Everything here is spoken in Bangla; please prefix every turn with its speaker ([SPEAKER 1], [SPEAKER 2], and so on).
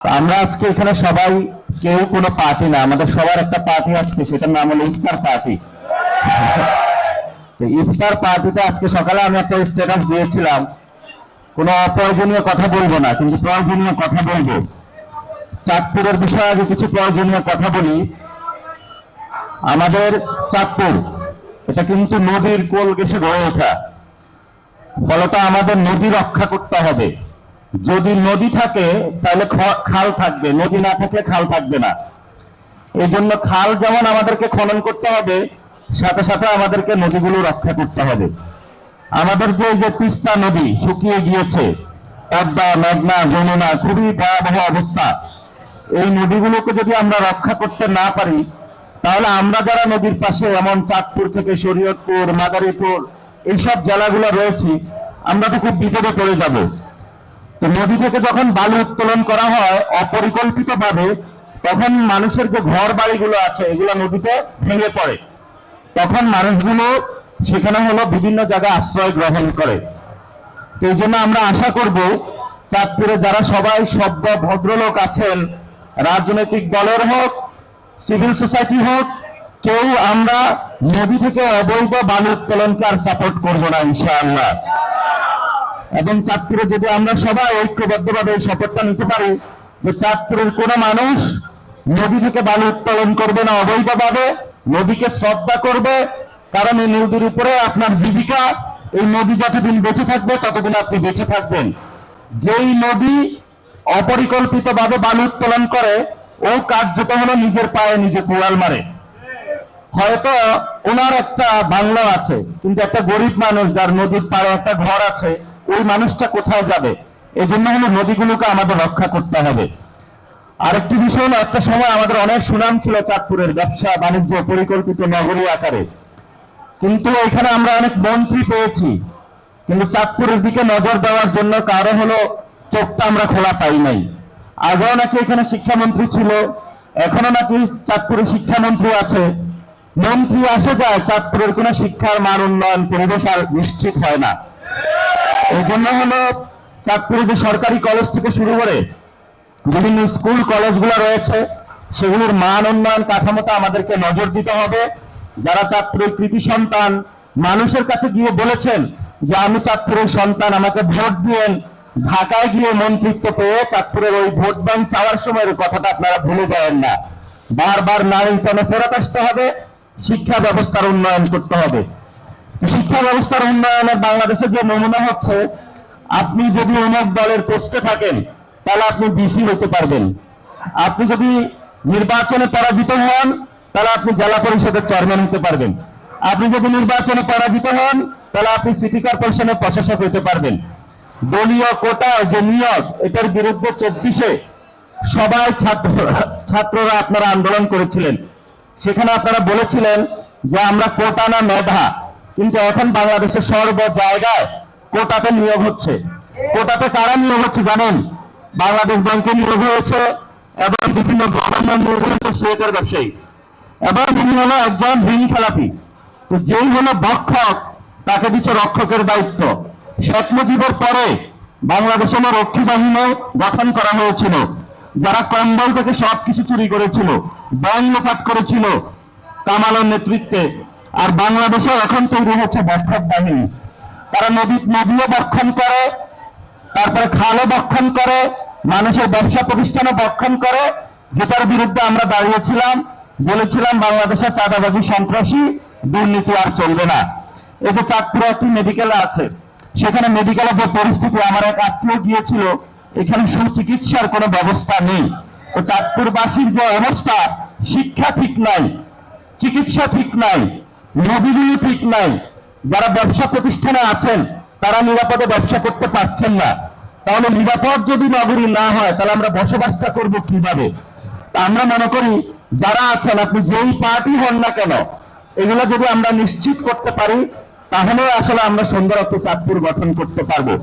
[SPEAKER 1] আমরা আজকে এখানে সবাই কেউ কোনো পার্টি না, আমাদের সবার একটা পার্টি আজকে, সেটার নাম হলো ইফতার পার্টি। ইফতার পার্টিতে আজকে সকালে আমি একটা স্ট্যাটাস দিয়েছিলাম, কোনো অপ্রয়োজনীয় কথা বলবো না, কিন্তু প্রয়োজনীয় কথা বলবো। চাঁদপুরের বিষয়ে আগে কিছু প্রয়োজনীয় কথা বলি। আমাদের চাঁদপুর এটা কিন্তু নদীর কোল ঘেঁষে গড়ে ওঠা, ফলত আমাদের নদী রক্ষা করতে হবে। যদি নদী থাকে তাহলে খাল থাকবে, নদী না থাকলে খাল থাকবে না। এই জন্য খাল যেমন আমাদেরকে খনন করতে হবে, সাথে সাথে আমাদেরকে নদীগুলো রক্ষা করতে হবে। আমাদের যে তিস্তা নদী শুকিয়ে গিয়েছে, পদ্মা, মেঘনা, যমুনা, খুবই ভয়াবহ অবস্থা। এই নদীগুলোকে যদি আমরা রক্ষা করতে না পারি, তাহলে আমরা যারা নদীর পাশে, এমন চাঁদপুর থেকে শরীয়তপুর, মাদারীপুর এইসব জেলাগুলো রয়েছি, আমরা তো খুব বিপদে পড়ে যাব। তো নদী থেকে যখন বালু উত্তোলন করা হয় অপরিকল্পিত ভাবে, তখন মানুষের যে ঘর বাড়িগুলো আছে এগুলো নদীতে ভেঙে পড়ে। তখন মানুষগুলো সেখানে হলো বিভিন্ন জায়গায় আশ্রয় গ্রহণ করে। এই জন্য আমরা আশা করব চাঁদপুরে যারা সবাই সভ্য ভদ্রলোক আছেন, রাজনৈতিক দলের হোক, সিভিল সোসাইটি হোক, কেউ আমরা নদী থেকে অবৈধ বালু উত্তোলনকে আর সাপোর্ট করবো না ইনশাআল্লাহ। এবং চাঁদপুরে যদি আমরা সবাই ঐক্যবদ্ধভাবে এই শপথটা নিতে পারি যে চাঁদপুরের কোনো মানুষ নদী থেকে বালু উত্তোলন করবে না অবৈধভাবে, নদীকে শ্রদ্ধা করবে, কারণ এই নদীর উপরে আপনার জীবিকা। এই নদী যতদিন বেঁচে থাকবে ততদিন আপনি বেঁচে থাকবেন। যেই নদী অপরিকল্পিতভাবে বালু উত্তোলন করে, ও কার্যত হলো নিজের পায়ে নিজে কুড়াল মারে। হয়তো ওনার একটা বাংলা আছে, কিন্তু একটা গরিব মানুষ যার নদীর পাড়ে একটা ঘর আছে, ওই মানুষটা কোথায় যাবে? এই জন্য হলো নদীগুলোকে আমাদের রক্ষা করতে হবে। আরেকটি বিষয় হলো, একটা সময় আমাদের অনেক সুনাম ছিল চাঁদপুরের ব্যবসা বাণিজ্য পরিকল্পিত নগরী আকারে, কিন্তু এখানে আমরা অনেক মন্ত্রী পেয়েছি, কিন্তু চাঁদপুরের দিকে নজর দেওয়ার জন্য কারো হলো চোখটা আমরা খোলা পাই নাই। আগেও নাকি এখানে শিক্ষামন্ত্রী ছিল, এখনো নাকি চাঁদপুরে শিক্ষামন্ত্রী আছে। মন্ত্রী আসে যায়, চাঁদপুরের কোনো শিক্ষার মান উন্নয়ন পরিবেশ আর নিশ্চিত হয় না। এই জন্য হলো চাঁদপুরে যে সরকারি কলেজ থেকে শুরু করে বিভিন্ন স্কুল কলেজগুলো রয়েছে, সেগুলোর মান উন্নয়ন কাঠামোটা আমাদেরকে নজর দিতে হবে। যারা চাঁদপুরের কৃতি সন্তান মানুষের কাছে গিয়ে বলেছেন যে আমি চাঁদপুরের সন্তান, আমাকে ভোট দিয়েন, ঢাকায় গিয়ে মন্ত্রিত্ব পেয়ে চাঁদপুরের ওই ভোট ব্যাংক চাওয়ার সময়ের কথাটা আপনারা ভুলে যাবেন না। বারবার নারীতনে ফেরত আসতে হবে, শিক্ষা ব্যবস্থার উন্নয়ন করতে হবে। শিক্ষা ব্যবস্থার উন্নয়নের বাংলাদেশে যে নমুনা হচ্ছে, আপনি যদি অনেক দলের পোস্টে থাকেন তাহলে আপনি ডিসি হতে পারবেন। আপনি যদি নির্বাচনে পরাজিত হন তাহলে আপনি জেলা পরিষদের চেয়ারম্যান হতে পারবেন। আপনি যদি নির্বাচনে পরাজিত হন তাহলে আপনি সিটি কর্পোরেশনের প্রশাসক হতে পারবেন। দলীয় কোটা যে নিয়োগ, এটার বিরুদ্ধে 24-এ সবাই ছাত্ররা আপনারা আন্দোলন করেছিলেন। সেখানে আপনারা বলেছিলেন যে আমরা কোটা না মেধা, কিন্তু এখন বাংলাদেশের সর্ব জায়গায় কোটাতে নিয়োগ হচ্ছে। কোটাতে কারা নিয়োগ হচ্ছে জানেন? বাংলাদেশ ব্যাংকে নিয়োগ হয়েছে, এবং বিভিন্ন গভর্নমেন্ট নিয়োগ হয়েছে সোয়েটার ব্যবসায়ী, এবং তিনি হলো একজন ঋণ খেলাপি। তো যেই হলো ভক্ষক, তাকে দিচ্ছে রক্ষকের দায়িত্ব। শেখ মুজিবের পরে বাংলাদেশে রক্ষী বাহিনী গঠন করা হয়েছিল, যারা কম্বল থেকে সবকিছু চুরি করেছিল, ব্যাংক লোপাট করেছিল কামালের নেতৃত্বে। আর বাংলাদেশে এখন তৈরি হচ্ছে ভক্ষক বাহিনী। তারা নদীও বক্ষণ করে, তারপরে খালও বক্ষণ করে, মানুষের ব্যবসা প্রতিষ্ঠানও বক্ষণ করে, যেটার বিরুদ্ধে আমরা দাঁড়িয়েছিলাম, বলেছিলাম বাংলাদেশের চাঁদাবাজি সন্ত্রাসী দুর্নীতি আর চলবে না। এই যে চাঁদপুরে একটি মেডিকেল আছে, সেখানে মেডিকেলের যে পরিস্থিতি, আমার এক আত্মীয় গিয়েছিল, এখানে সুচিকিৎসার কোনো ব্যবস্থা নেই। তো চাঁদপুরবাসীর যে অবস্থা, শিক্ষা ঠিক নাই, চিকিৎসা ঠিক নাই, নদীগুলি ঠিক নাই, যারা ব্যবসা প্রতিষ্ঠানে আছেন তারা নিরাপদে ব্যবসা করতে পারছেন না। তাহলে নিরাপদ যদি নগরী না হয় তাহলে আমরা বসবাসটা করবো কিভাবে? আমরা মনে করি যারা আছেন, আপনি যেই পার্টি হন না কেন, এগুলো যদি আমরা নিশ্চিত করতে পারি, তাহলে আসলে আমরা সুন্দর একটা চাঁদপুর গঠন করতে পারবো।